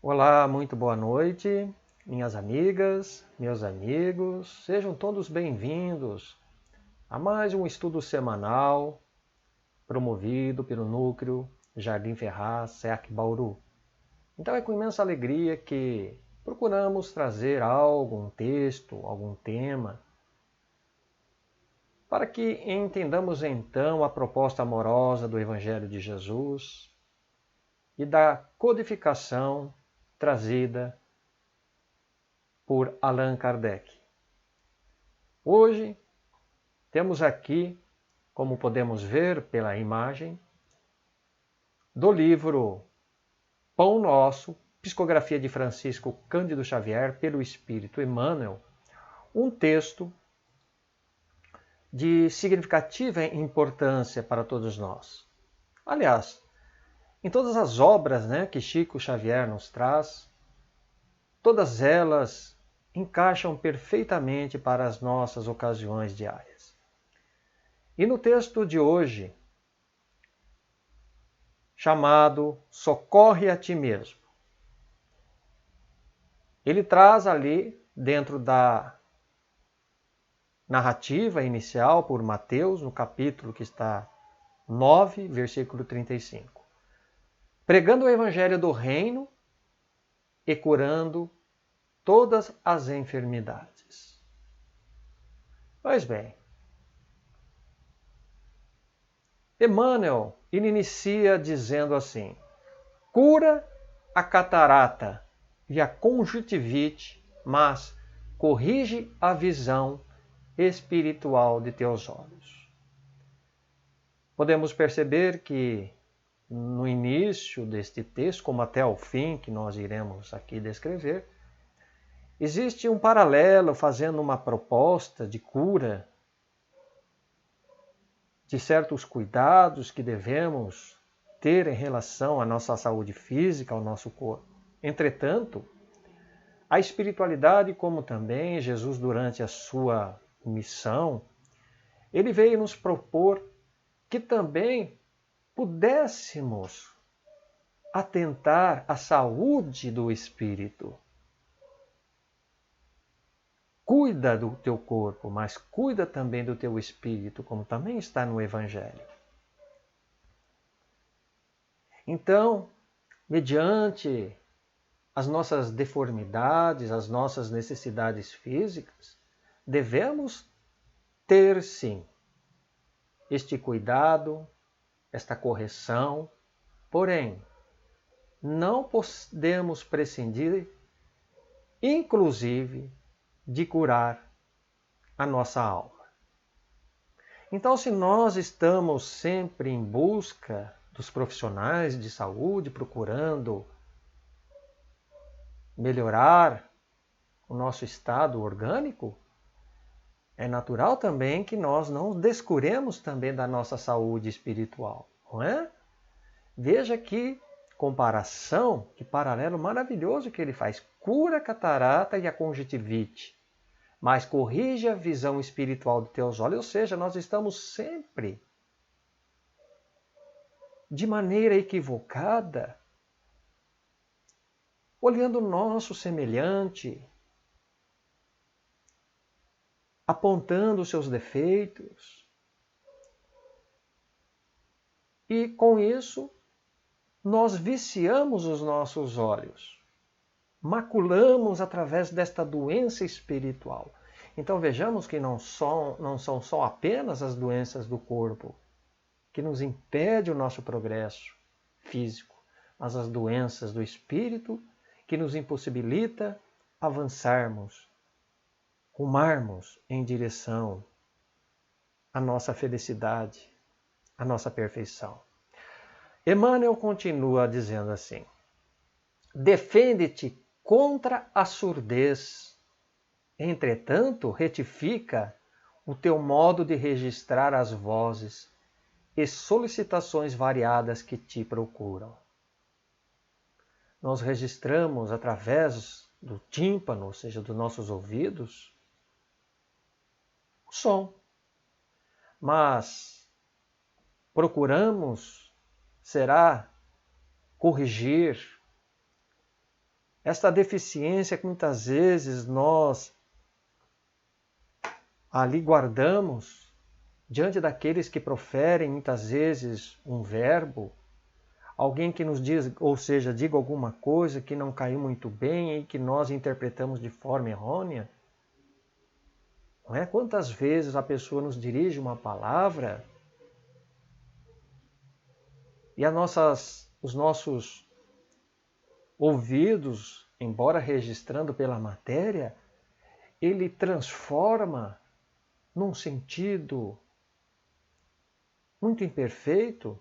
Olá, muito boa noite, minhas amigas, meus amigos, sejam todos bem-vindos a mais um estudo semanal promovido pelo Núcleo Jardim Ferraz, SEAC Bauru. Então é com imensa alegria que procuramos trazer algo, um texto, algum tema, para que entendamos então a proposta amorosa do Evangelho de Jesus e da codificação trazida por Allan Kardec. Hoje temos aqui, como podemos ver pela imagem, do livro Pão Nosso, Psicografia de Francisco Cândido Xavier, pelo Espírito Emmanuel, um texto de significativa importância para todos nós. Aliás, em todas as obras que Chico Xavier nos traz, todas elas encaixam perfeitamente para as nossas ocasiões diárias. E no texto de hoje, chamado Socorre a Ti Mesmo, ele traz ali, dentro da narrativa inicial por Mateus, no capítulo que está 9, versículo 35, pregando o evangelho do reino e curando todas as enfermidades. Pois bem, Emmanuel ele inicia dizendo assim: cura a catarata e a conjuntivite, mas corrige a visão espiritual de teus olhos. Podemos perceber que no início deste texto, como até o fim, que nós iremos aqui descrever, existe um paralelo fazendo uma proposta de cura de certos cuidados que devemos ter em relação à nossa saúde física, ao nosso corpo. Entretanto, a espiritualidade, como também Jesus durante a sua missão, ele veio nos propor que também pudéssemos atentar à saúde do espírito. Cuida do teu corpo, mas cuida também do teu espírito, como também está no Evangelho. Então, mediante as nossas deformidades, as nossas necessidades físicas, devemos ter sim este cuidado, esta correção, porém, não podemos prescindir, inclusive, de curar a nossa alma. Então, se nós estamos sempre em busca dos profissionais de saúde, procurando melhorar o nosso estado orgânico, é natural também que nós não descuremos também da nossa saúde espiritual, não é? Veja que comparação, que paralelo maravilhoso que ele faz. Cura a catarata e a conjuntivite, mas corrige a visão espiritual de teus olhos. Ou seja, nós estamos sempre, de maneira equivocada, olhando o nosso semelhante, apontando os seus defeitos. E com isso, nós viciamos os nossos olhos, maculamos através desta doença espiritual. Então vejamos que não são só apenas as doenças do corpo que nos impedem o nosso progresso físico, mas as doenças do espírito que nos impossibilita avançarmos, rumarmos em direção à nossa felicidade, à nossa perfeição. Emmanuel continua dizendo assim: defende-te contra a surdez, entretanto retifica o teu modo de registrar as vozes e solicitações variadas que te procuram. Nós registramos através do tímpano, ou seja, dos nossos ouvidos, o som. Mas procuramos, será, corrigir Esta deficiência que muitas vezes nós ali guardamos diante daqueles que proferem muitas vezes um verbo, alguém que nos diz, ou seja, diga alguma coisa que não caiu muito bem e que nós interpretamos de forma errônea. Não é? Quantas vezes a pessoa nos dirige uma palavra e os nossos ouvidos, embora registrando pela matéria, ele transforma num sentido muito imperfeito,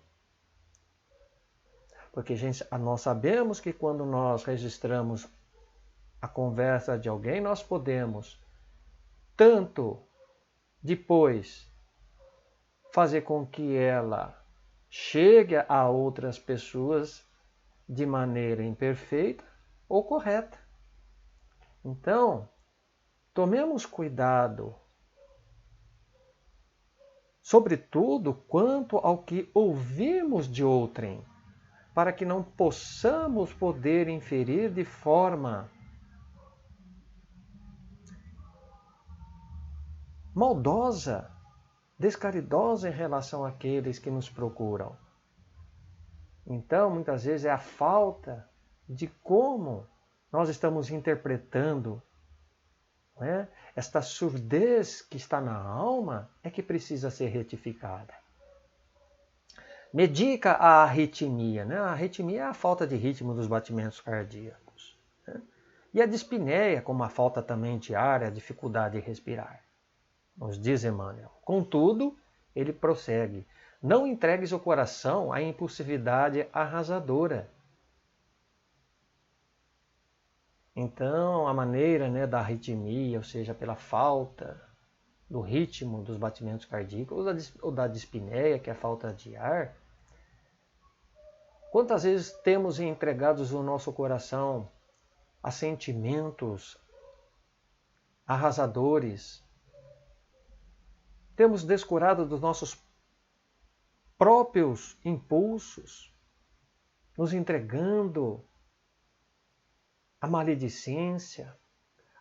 porque nós sabemos que quando nós registramos a conversa de alguém, nós podemos tanto depois fazer com que ela chegue a outras pessoas de maneira imperfeita ou correta. Então, tomemos cuidado, sobretudo quanto ao que ouvimos de outrem, para que não possamos poder inferir de forma maldosa, descaridosa em relação àqueles que nos procuram. Então, muitas vezes é a falta de como nós estamos interpretando, né? Esta surdez que está na alma é que precisa ser retificada. Medica a arritmia. Né? A arritmia é a falta de ritmo dos batimentos cardíacos. Né? E a dispneia, como a falta também de ar, a dificuldade de respirar. Nos diz Emmanuel. Contudo, ele prossegue. Não entregues o coração à impulsividade arrasadora. Então, a maneira, né, da arritmia, ou seja, pela falta do ritmo dos batimentos cardíacos, ou da dispneia, que é a falta de ar, quantas vezes temos entregados o nosso coração a sentimentos arrasadores? Temos descurado dos nossos próprios impulsos, nos entregando à maledicência,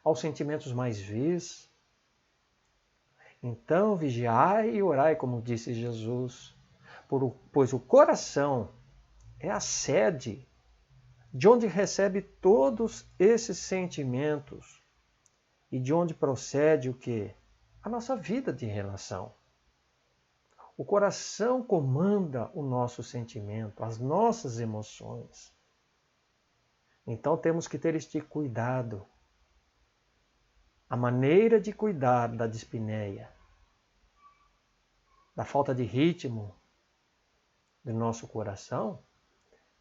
aos sentimentos mais vis. Então, vigiai e orai, como disse Jesus, pois o coração é a sede de onde recebe todos esses sentimentos e de onde procede o quê? A nossa vida de relação. O coração comanda o nosso sentimento, as nossas emoções. Então temos que ter este cuidado. A maneira de cuidar da dispneia, da falta de ritmo do nosso coração,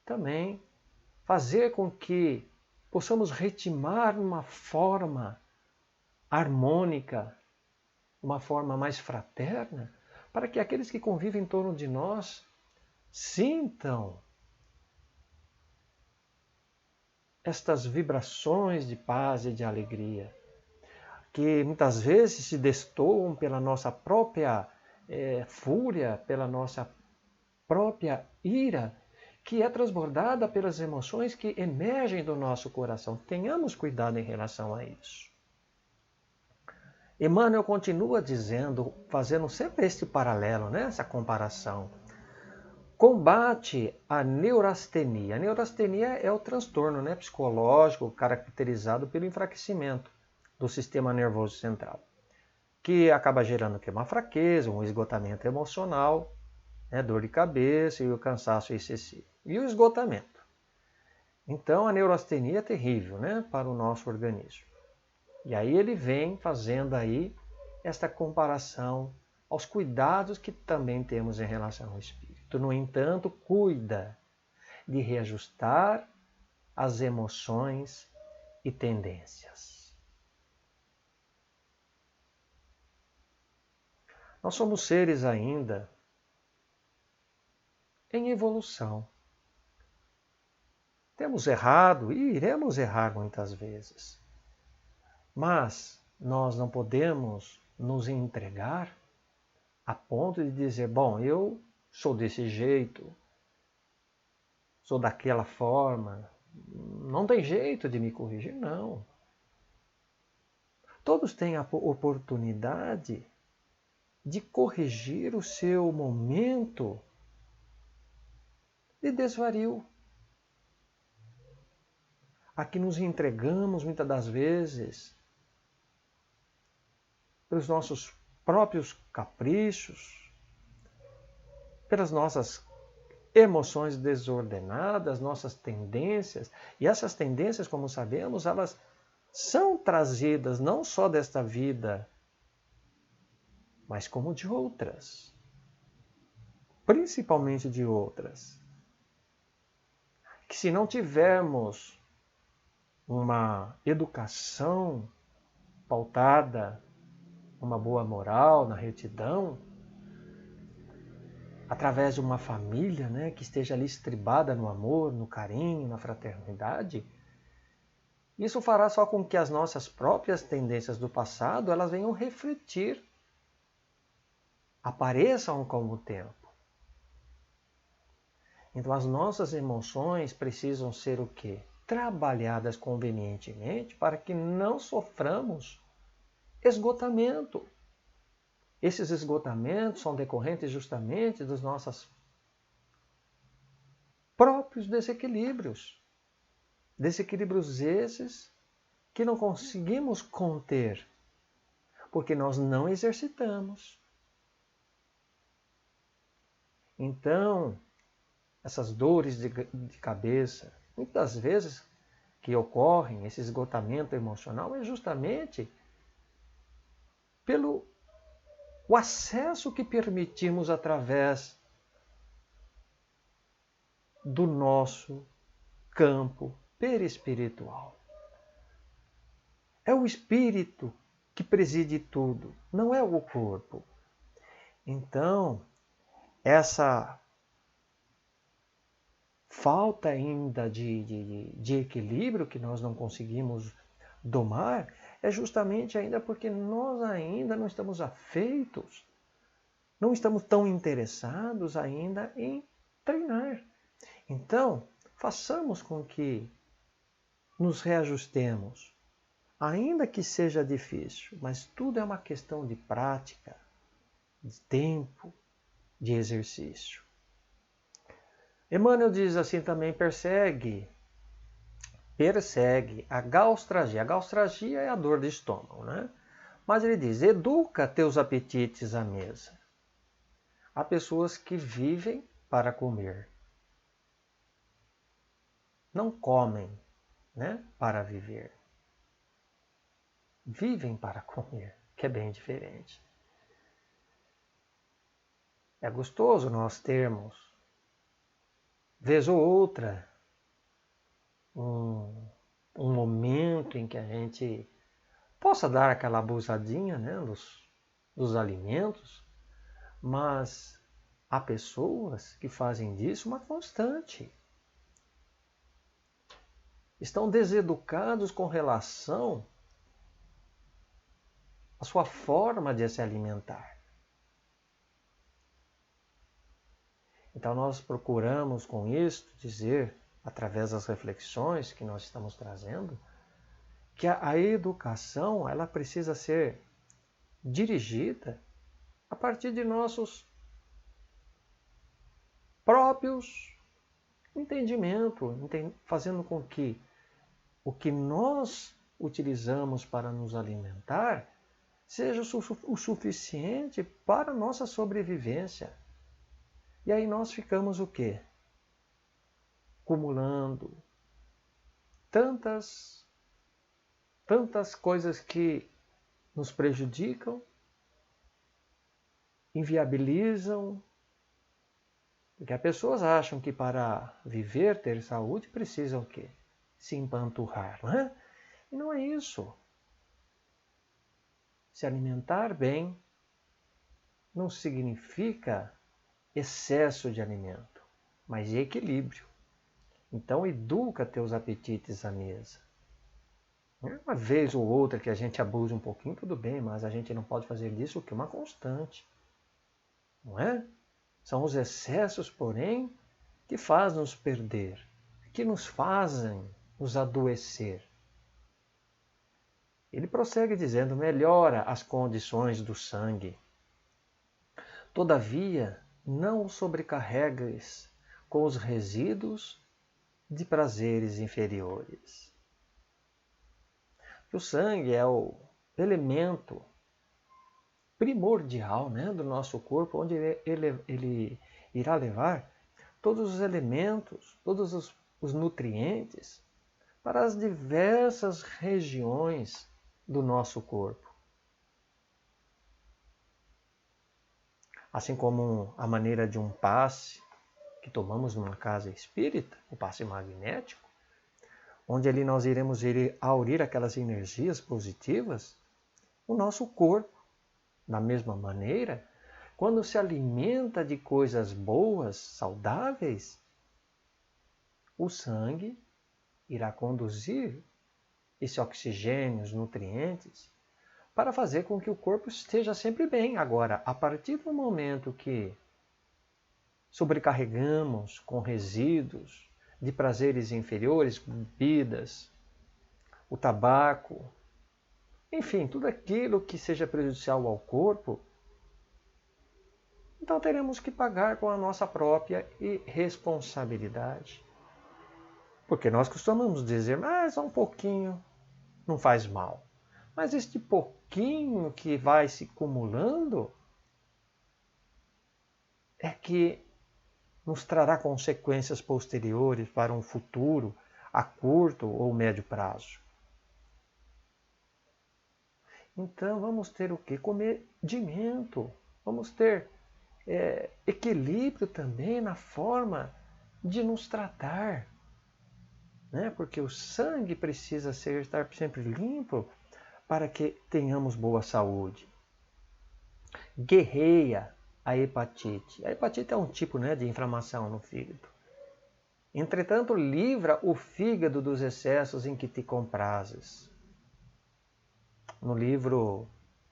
também fazer com que possamos ritmar uma forma harmônica, uma forma mais fraterna, para que aqueles que convivem em torno de nós sintam estas vibrações de paz e de alegria, que muitas vezes se destoam pela nossa própria fúria, pela nossa própria ira, que é transbordada pelas emoções que emergem do nosso coração. Tenhamos cuidado em relação a isso. Emmanuel continua dizendo, fazendo sempre este paralelo, né? Essa comparação. Combate a neurastenia. A neurastenia é o transtorno, né, psicológico caracterizado pelo enfraquecimento do sistema nervoso central, que acaba gerando uma fraqueza, um esgotamento emocional, né, dor de cabeça e o cansaço excessivo. E o esgotamento. Então a neurastenia é terrível, né, para o nosso organismo. E aí ele vem fazendo aí esta comparação aos cuidados que também temos em relação ao espírito. No entanto, cuida de reajustar as emoções e tendências. Nós somos seres ainda em evolução. Temos errado e iremos errar muitas vezes. Mas nós não podemos nos entregar a ponto de dizer, bom, eu sou desse jeito, sou daquela forma, não tem jeito de me corrigir, não. Todos têm a oportunidade de corrigir o seu momento de desvario. A que nos entregamos muitas das vezes pelos nossos próprios caprichos, pelas nossas emoções desordenadas, nossas tendências. E essas tendências, como sabemos, elas são trazidas não só desta vida, mas como de outras. Principalmente de outras. Que se não tivermos uma educação pautada, uma boa moral, na retidão, através de uma família, né, que esteja ali estribada no amor, no carinho, na fraternidade, isso fará só com que as nossas próprias tendências do passado elas venham refletir, apareçam com o tempo. Então as nossas emoções precisam ser o quê? Trabalhadas convenientemente para que não soframos esgotamento. Esses esgotamentos são decorrentes justamente dos nossos próprios desequilíbrios. Desequilíbrios esses que não conseguimos conter, porque nós não exercitamos. Então, essas dores de cabeça, muitas vezes que ocorrem, esse esgotamento emocional, é justamente pelo o acesso que permitimos através do nosso campo perispiritual. É o espírito que preside tudo, não é o corpo. Então, essa falta ainda de equilíbrio que nós não conseguimos domar é justamente ainda porque nós ainda não estamos afeitos, não estamos tão interessados ainda em treinar. Então, façamos com que nos reajustemos, ainda que seja difícil, mas tudo é uma questão de prática, de tempo, de exercício. Emmanuel diz assim também, persegue a gaustragia. A gaustragia é a dor de estômago, né? Mas ele diz, educa teus apetites à mesa. Há pessoas que vivem para comer. Não comem, né, para viver. Vivem para comer, que é bem diferente. É gostoso nós termos, vez ou outra, um momento em que a gente possa dar aquela abusadinha, né, dos alimentos, mas há pessoas que fazem disso uma constante. Estão deseducados com relação à sua forma de se alimentar. Então nós procuramos com isto dizer, através das reflexões que nós estamos trazendo, que a educação ela precisa ser dirigida a partir de nossos próprios entendimentos, fazendo com que o que nós utilizamos para nos alimentar seja o suficiente para a nossa sobrevivência. E aí nós ficamos o quê? Acumulando tantas coisas que nos prejudicam, inviabilizam, porque as pessoas acham que para viver, ter saúde, precisam o quê? Se empanturrar, não é? E não é isso. Se alimentar bem não significa excesso de alimento, mas de equilíbrio. Então, educa teus apetites à mesa. Uma vez ou outra que a gente abuse um pouquinho, tudo bem, mas a gente não pode fazer disso o que uma constante. Não é? São os excessos, porém, que fazem nos perder. que nos fazem nos adoecer. Ele prossegue dizendo, melhora as condições do sangue. Todavia, não o sobrecarregues com os resíduos de prazeres inferiores. O sangue é o elemento primordial, né, do nosso corpo, onde ele irá levar todos os elementos, todos os nutrientes para as diversas regiões do nosso corpo. Assim como a maneira de um passe que tomamos numa casa espírita, o passe magnético, onde ali nós iremos aurir aquelas energias positivas, o nosso corpo, da mesma maneira, quando se alimenta de coisas boas, saudáveis, o sangue irá conduzir esse oxigênio, os nutrientes, para fazer com que o corpo esteja sempre bem. Agora, a partir do momento que sobrecarregamos com resíduos de prazeres inferiores, bebidas, o tabaco, enfim, tudo aquilo que seja prejudicial ao corpo, então teremos que pagar com a nossa própria irresponsabilidade. Porque nós costumamos dizer, mas um pouquinho não faz mal. Mas este pouquinho que vai se acumulando é que nos trará consequências posteriores para um futuro a curto ou médio prazo. Então vamos ter o quê? Comedimento. Vamos ter equilíbrio também na forma de nos tratar. Né? Porque o sangue precisa estar sempre limpo para que tenhamos boa saúde. Guerreia a hepatite. A hepatite é um tipo, né, de inflamação no fígado. Entretanto, livra o fígado dos excessos em que te comprases. No livro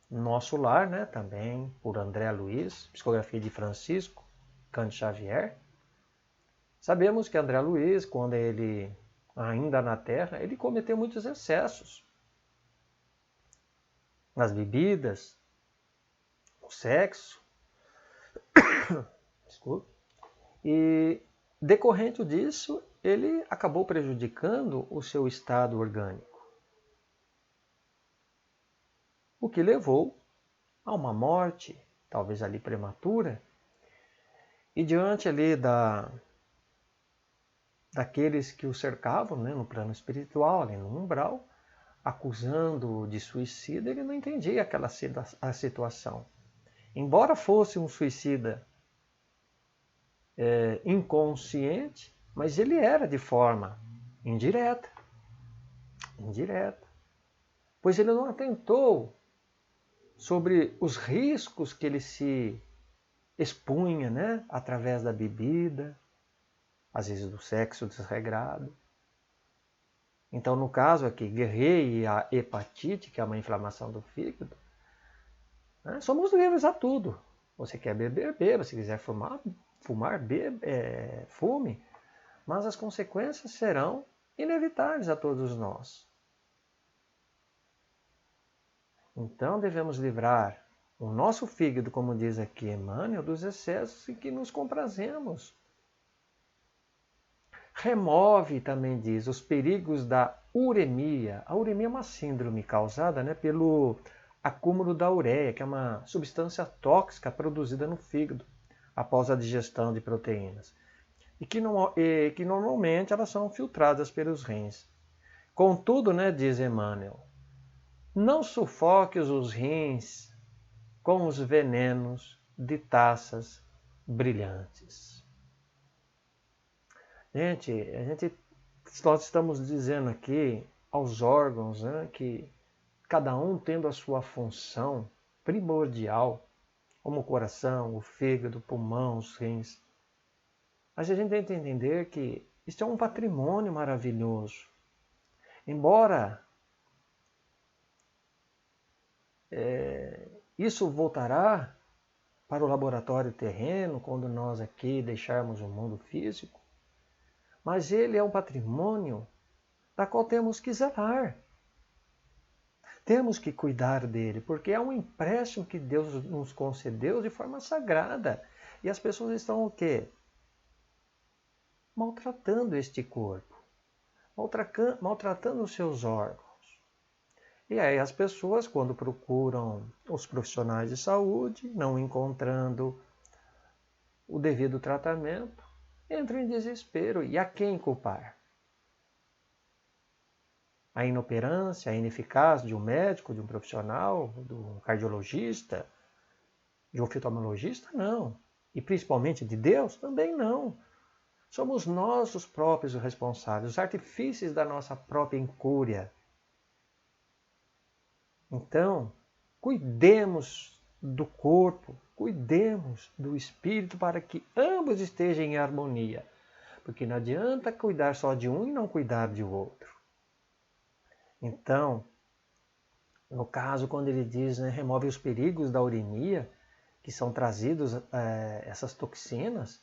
Nosso Lar, né, também por André Luiz, psicografia de Francisco Cândido Xavier, sabemos que André Luiz, quando ele ainda na Terra, ele cometeu muitos excessos nas bebidas, no sexo, desculpe, e decorrente disso, ele acabou prejudicando o seu estado orgânico, o que levou a uma morte, talvez ali prematura, e diante ali daqueles que o cercavam, né, no plano espiritual, ali no umbral, acusando-o de suicida, ele não entendia a situação. Embora fosse um suicida inconsciente, mas ele era de forma indireta, pois ele não atentou sobre os riscos que ele se expunha, né, através da bebida, às vezes do sexo desregrado. Então, no caso aqui, guerreia a hepatite, que é uma inflamação do fígado, né, somos livres a tudo. Você quer beber, beba. Se quiser fumar, fume. Mas as consequências serão inevitáveis a todos nós. Então, devemos livrar o nosso fígado, como diz aqui Emmanuel, dos excessos em que nos comprazemos. Remove, também diz, os perigos da uremia. A uremia é uma síndrome causada, né, pelo acúmulo da ureia, que é uma substância tóxica produzida no fígado após a digestão de proteínas. E que normalmente elas são filtradas pelos rins. Contudo, né, diz Emmanuel, não sufoques os rins com os venenos de taças brilhantes. Gente, nós estamos dizendo aqui aos órgãos, né, que cada um tendo a sua função primordial, como o coração, o fígado, o pulmão, os rins. Mas a gente tem que entender que isso é um patrimônio maravilhoso. Embora isso voltará para o laboratório terreno, quando nós aqui deixarmos o mundo físico, mas ele é um patrimônio da qual temos que zelar. Temos que cuidar dele, porque é um empréstimo que Deus nos concedeu de forma sagrada. E as pessoas estão o quê? Maltratando este corpo, maltratando os seus órgãos. E aí as pessoas, quando procuram os profissionais de saúde, não encontrando o devido tratamento, entram em desespero. E a quem culpar? A inoperância, a ineficácia de um médico, de um profissional, de um cardiologista, de um oftalmologista? Não. E principalmente de Deus? Também não. Somos nós os próprios responsáveis, os artifícios da nossa própria incúria. Então, cuidemos do corpo, cuidemos do espírito para que ambos estejam em harmonia. Porque não adianta cuidar só de um e não cuidar de outro. Então, no caso, quando ele diz, né, remove os perigos da uremia, que são trazidos essas toxinas,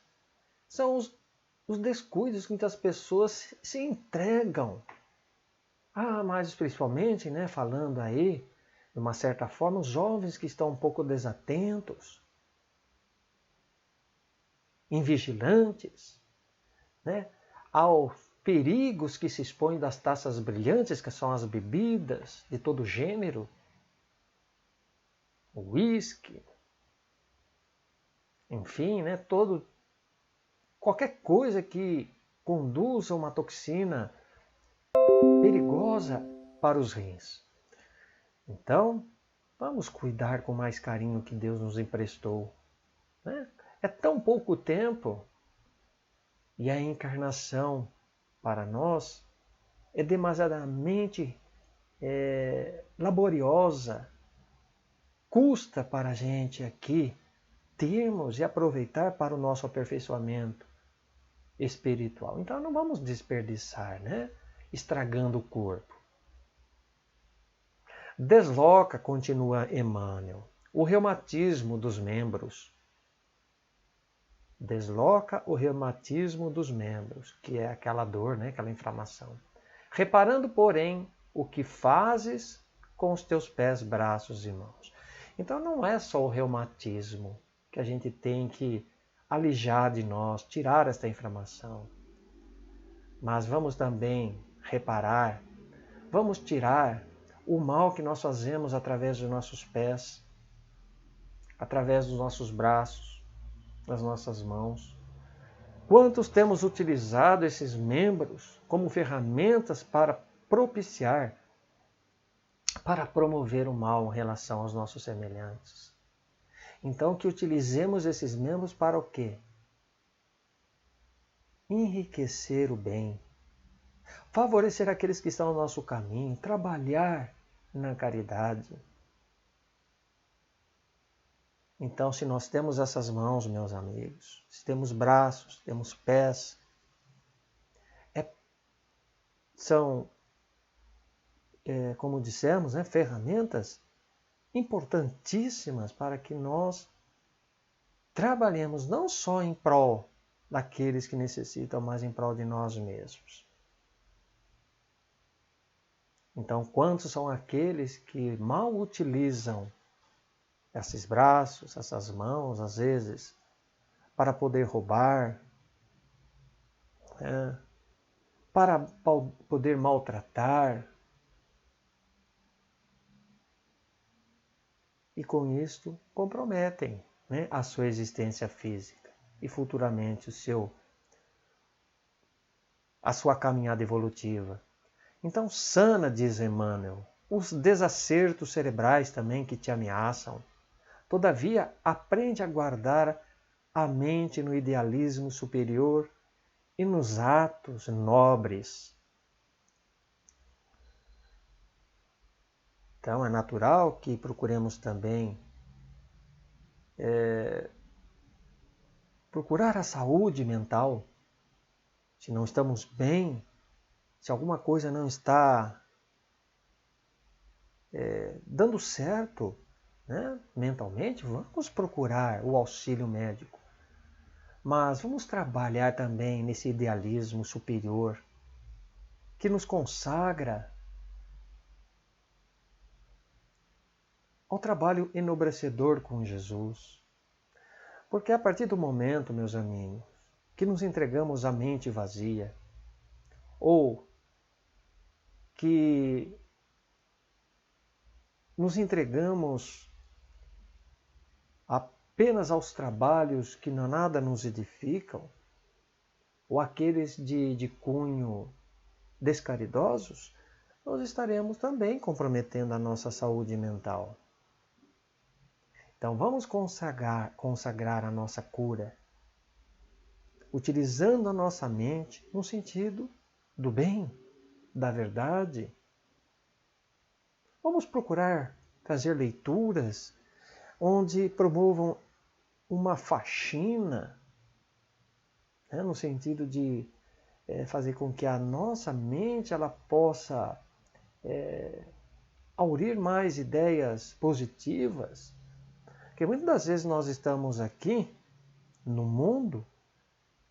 são os descuidos que muitas pessoas se entregam. Mas principalmente, né, falando aí, de uma certa forma, os jovens que estão um pouco desatentos, invigilantes, né, aos perigos que se expõem das taças brilhantes, que são as bebidas de todo gênero, o uísque, enfim, né, qualquer coisa que conduza uma toxina perigosa para os rins. Então, vamos cuidar com mais carinho que Deus nos emprestou. Né? É tão pouco tempo e a encarnação para nós é demasiadamente laboriosa. Custa para a gente aqui termos e aproveitar para o nosso aperfeiçoamento espiritual. Então não vamos desperdiçar, né? Estragando o corpo. Desloca, continua Emmanuel, o reumatismo dos membros. Desloca o reumatismo dos membros, que é aquela dor, né? Aquela inflamação. Reparando, porém, o que fazes com os teus pés, braços e mãos. Então não é só o reumatismo que a gente tem que alijar de nós, tirar esta inflamação. Mas vamos também reparar, vamos tirar o mal que nós fazemos através dos nossos pés, através dos nossos braços, das nossas mãos. Quantos temos utilizado esses membros como ferramentas para propiciar, para promover o mal em relação aos nossos semelhantes? Então, que utilizemos esses membros para o quê? Enriquecer o bem, favorecer aqueles que estão no nosso caminho, trabalhar na caridade. Então, se nós temos essas mãos, meus amigos, se temos braços, temos pés, são, como dissemos, né, ferramentas importantíssimas para que nós trabalhemos não só em prol daqueles que necessitam, mas em prol de nós mesmos. Então, quantos são aqueles que mal utilizam esses braços, essas mãos, às vezes, para poder roubar, para poder maltratar, e com isto comprometem, né, a sua existência física e futuramente a sua caminhada evolutiva. Então sana, diz Emmanuel, os desacertos cerebrais também que te ameaçam. Todavia, aprende a guardar a mente no idealismo superior e nos atos nobres. Então é natural que procuremos também procurar a saúde mental. Se não estamos bem, se alguma coisa não está dando certo, né, mentalmente, vamos procurar o auxílio médico. Mas vamos trabalhar também nesse idealismo superior que nos consagra ao trabalho enobrecedor com Jesus. Porque a partir do momento, meus amigos, que nos entregamos à mente vazia, ou que nos entregamos apenas aos trabalhos que nada nos edificam, ou aqueles de cunho descaridosos, nós estaremos também comprometendo a nossa saúde mental. Então vamos consagrar a nossa cura, utilizando a nossa mente no sentido do bem, da verdade. Vamos procurar trazer leituras onde promovam uma faxina, no sentido de fazer com que a nossa mente ela possa aurir mais ideias positivas. Porque muitas das vezes nós estamos aqui no mundo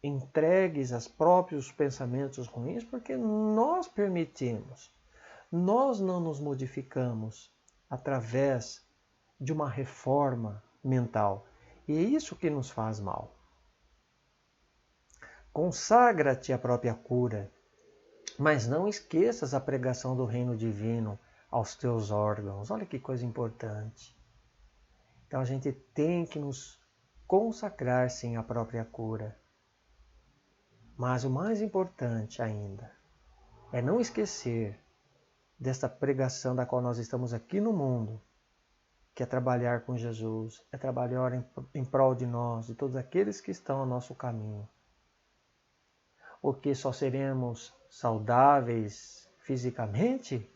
entregues aos próprios pensamentos ruins porque nós permitimos. Nós não nos modificamos através de uma reforma mental. E é isso que nos faz mal. Consagra-te à própria cura, mas não esqueças a pregação do reino divino aos teus órgãos. Olha que coisa importante. Então a gente tem que nos consagrar sim à própria cura. Mas o mais importante ainda é não esquecer desta pregação da qual nós estamos aqui no mundo, que é trabalhar com Jesus, é trabalhar em prol de nós, de todos aqueles que estão ao nosso caminho. Porque só seremos saudáveis fisicamente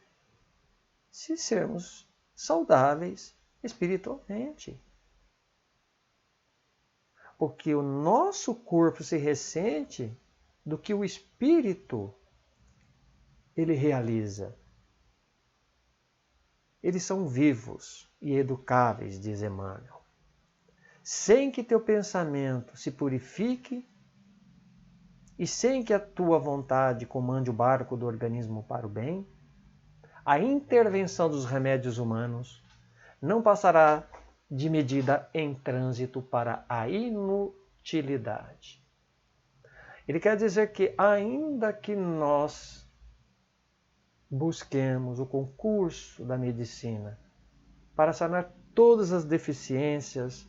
se sermos saudáveis espiritualmente. Porque o nosso corpo se ressente do que o espírito ele realiza. Eles são vivos e educáveis, diz Emmanuel. Sem que teu pensamento se purifique e sem que a tua vontade comande o barco do organismo para o bem, a intervenção dos remédios humanos não passará de medida em trânsito para a inutilidade. Ele quer dizer que ainda que nós busquemos o concurso da medicina para sanar todas as deficiências,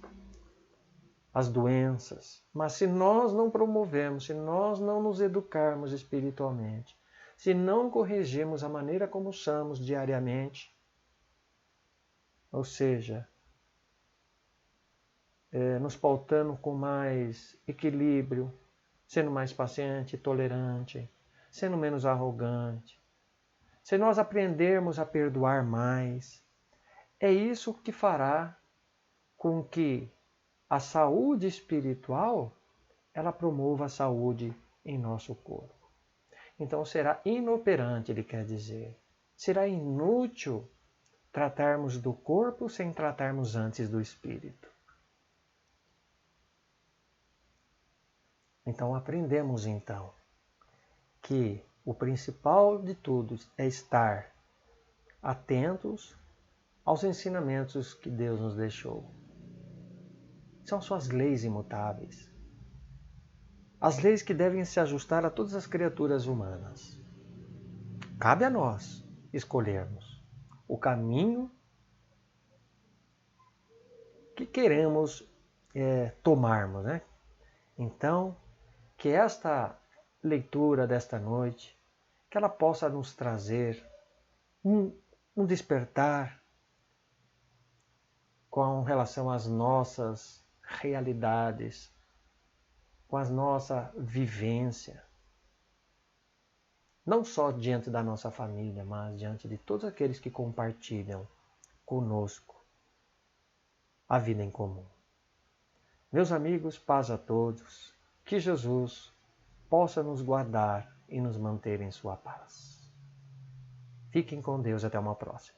as doenças, mas se nós não promovemos, se nós não nos educarmos espiritualmente, se não corrigirmos a maneira como somos diariamente, ou seja, nos pautando com mais equilíbrio, sendo mais paciente, tolerante, sendo menos arrogante, se nós aprendermos a perdoar mais, é isso que fará com que a saúde espiritual ela promova a saúde em nosso corpo. Então será inoperante, ele quer dizer. Será inútil tratarmos do corpo sem tratarmos antes do espírito. Então aprendemos então que o principal de tudo é estar atentos aos ensinamentos que Deus nos deixou. São suas leis imutáveis. As leis que devem se ajustar a todas as criaturas humanas. Cabe a nós escolhermos o caminho que queremos tomarmos, né? Então, que esta leitura desta noite, que ela possa nos trazer um despertar com relação às nossas realidades, com a nossa vivência, não só diante da nossa família, mas diante de todos aqueles que compartilham conosco a vida em comum. Meus amigos, paz a todos, que Jesus possa nos guardar e nos manter em sua paz. Fiquem com Deus, até uma próxima.